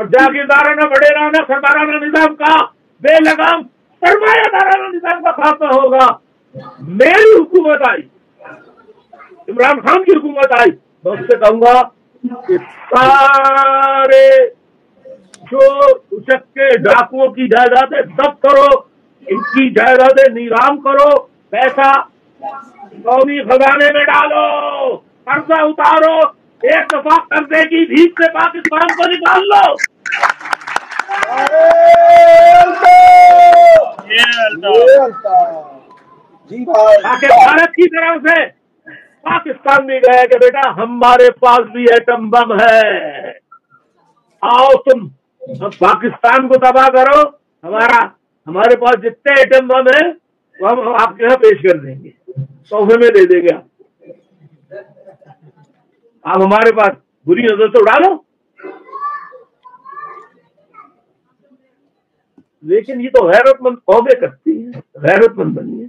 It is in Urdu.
اور جاگیردارانہ وڈیرانہ سردارانہ نظام کا بے لگام سرمایہ دارانہ نظام کا خاتمہ ہوگا. میری حکومت آئی, عمران خان کی حکومت آئی, میں اس سے کہوں گا کہ سارے جو اچکے ڈاکوؤں کی جائیدادیں ضبط کرو, ان کی جائیدادیں نیلام کرو, پیسہ قومی خزانے میں ڈالو, قرضہ اتارو, ایک دفعہ قرضے کی بھیک سے پاکستان کو نکال لو. تاکہ بھارت کی طرف سے پاکستان بھی گئے کہ بیٹا ہمارے پاس بھی ایٹم بم ہے, آؤ تم پاکستان کو تباہ کرو, ہمارے پاس جتنے ایٹم بم ہیں وہ ہم آپ کے یہاں پیش کر دیں گے, تحفے میں دے دیں گے. آپ ہمارے پاس بری نظر سے اڑا لو. لیکن یہ تو غیرت مند قومیں کرتی ہیں, غیرت مند بنی ہے.